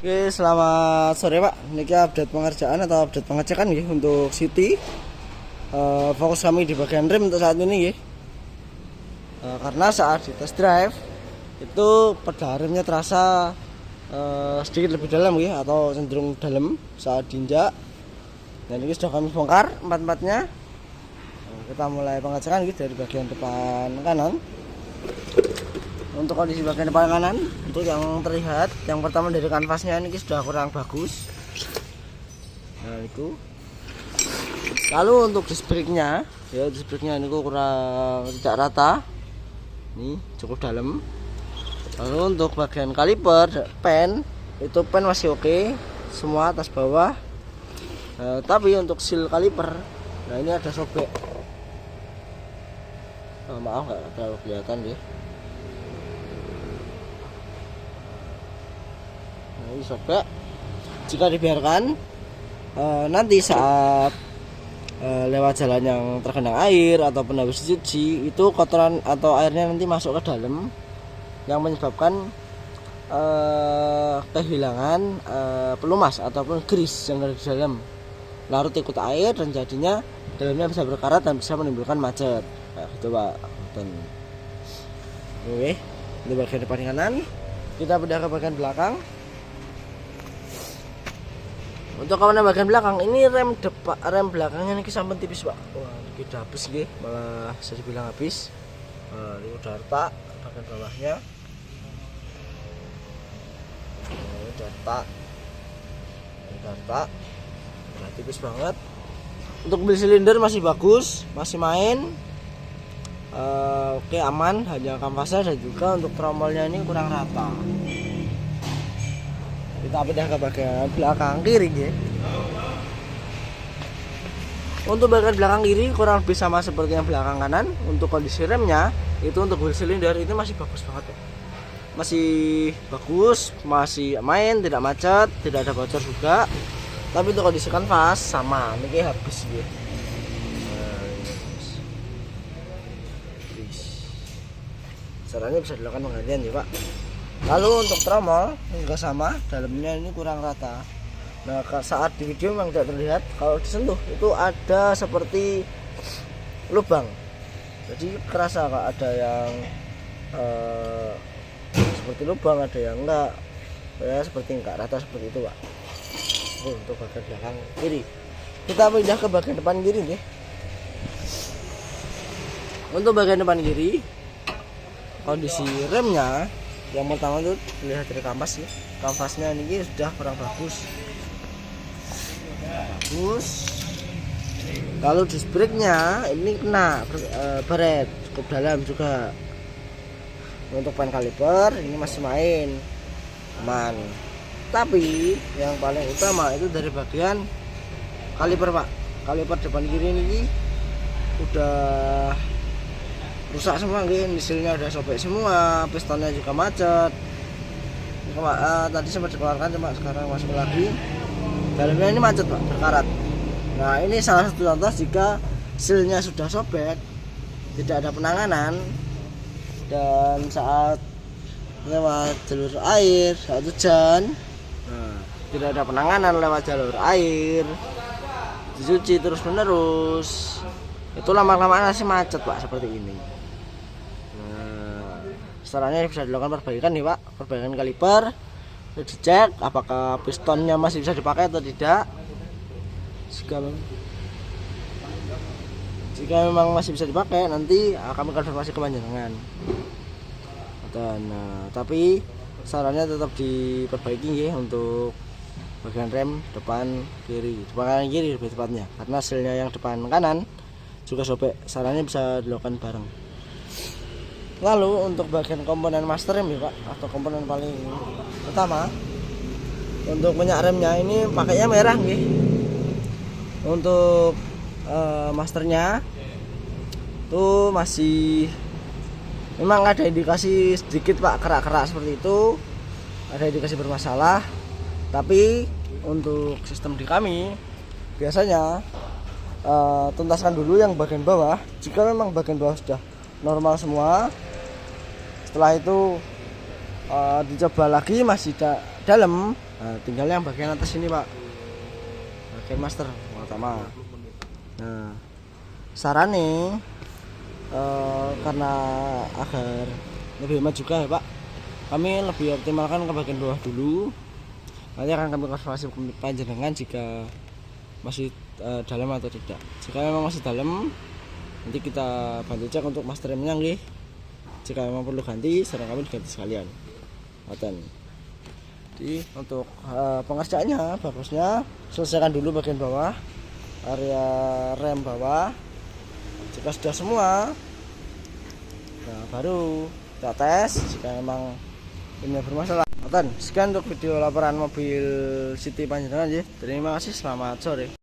Oke, selamat sore Pak. Ini update pengerjaan atau update pengecekan ya untuk City. Fokus kami di bagian rem untuk saat ini ya. Karena saat di test drive itu pedal remnya terasa sedikit lebih dalam ya, atau cenderung dalam saat diinjak. Dan ini sudah kami bongkar empat-empatnya. Kita mulai pengecekan gitu dari bagian depan kanan. Untuk kondisi bagian depan kanan, untuk yang terlihat, yang pertama dari kanvasnya ini sudah kurang bagus. Nah itu. Lalu untuk disc brake-nya, ya disc brake-nya ini kurang tidak rata. Ini cukup dalam. Lalu untuk bagian kaliper, pen masih oke, semua atas bawah. Tapi untuk seal kaliper, nah ini ada sobek. Maaf nggak terlalu kelihatan deh. Ini sobek. Jika dibiarkan nanti saat lewat jalan yang tergenang air ataupun habis dicuci, itu kotoran atau airnya nanti masuk ke dalam yang menyebabkan kehilangan pelumas ataupun grease yang ada di dalam, larut ikut air dan jadinya dalamnya bisa berkarat dan bisa menimbulkan macet. Nah, gitu Pak. Oke, ini bagian depan kanan. Kita pindah ke bagian belakang. Untuk kawanan bagian belakang ini rem belakangnya ini sampun tipis Pak. Wah, ini udah habis nggih, malah bisa dibilang habis. Ini udah retak bagian bawahnya. Ini udah retak. Udah tipis banget. Untuk mobil silinder masih bagus, masih main. Oke, aman, hanya kanvasnya dan juga untuk tromolnya ini kurang rata. Kita pindah ke bagian belakang kiri ya. Untuk bagian belakang kiri kurang lebih sama seperti yang belakang kanan. Untuk kondisi remnya itu untuk wheel silinder itu masih bagus banget ya. Masih bagus, masih main, tidak macet, tidak ada bocor juga. Tapi untuk kondisi kanvas sama, ini kayak habis gitu. Caranya bisa dilakukan penggantian ya Pak. Lalu untuk tromol juga sama, dalamnya ini kurang rata. Nah saat di video memang tidak terlihat, kalau disentuh itu ada seperti lubang. Jadi kerasa Kak, ada yang seperti lubang, ada yang enggak. Ya seperti enggak rata seperti itu Pak. Untuk bagian belakang kiri. Kita pindah ke bagian depan kiri nih. Untuk bagian depan kiri, kondisi remnya yang pertama itu dilihat dari kanvas ya. Kanvasnya ini sudah kurang bagus. Lalu disc brake-nya ini kena baret, cukup dalam juga. Untuk pen kaliper ini masih main, aman. Tapi yang paling utama itu dari bagian kaliper Pak. Kaliper depan kiri ini udah rusak semua, mesinnya udah sobek semua, pistonnya juga macet. Tadi sempat dikeluarkan, cuma sekarang masuk lagi. Dalamnya ini macet Pak, berkarat. Nah ini salah satu contoh jika sealnya sudah sobek, tidak ada penanganan, dan saat lewat jalur air, saat hujan, tidak ada penanganan lewat jalur air, dicuci terus menerus, itu lama-lama masih macet Pak, seperti ini. Caranya bisa dilakukan perbaikan nih Pak, perbaikan kaliper, dicek apakah pistonnya masih bisa dipakai atau tidak. Jika memang masih bisa dipakai, nanti kami konfirmasi ke panjenengan. Dan tapi sarannya tetap diperbaiki ya untuk bagian rem depan kiri, depan kanan kiri lebih tepatnya, karena sealnya yang depan kanan juga sobek. Sarannya bisa dilakukan bareng. Lalu untuk bagian komponen master rem ya Pak, atau komponen paling utama, untuk minyak remnya ini pakainya merah nih. Untuk masternya itu masih memang ada indikasi sedikit Pak, kerak-kerak seperti itu, ada indikasi bermasalah. Tapi untuk sistem di kami biasanya tuntaskan dulu yang bagian bawah. Jika memang bagian bawah sudah normal semua, setelah itu dicoba lagi masih dalam. Nah, tinggal yang bagian atas ini Pak, bagian master pertama. Nah saran nih, karena agar lebih hemat juga ya Pak, kami lebih optimalkan ke bagian bawah dulu. Nanti akan kami konfirmasi panjenengan jika masih dalam atau tidak. Jika memang masih dalam, nanti kita bantu cek untuk master remnya nggih. Jika memang perlu ganti, saran kami diganti sekalian. Ngoten. Jadi untuk pengerjaannya bagusnya selesaikan dulu bagian bawah, area rem bawah. Jika sudah semua, nah baru kita tes jika memang ini bermasalah. Sekian untuk video laporan mobil City panjenengan ya. Terima kasih, selamat sore.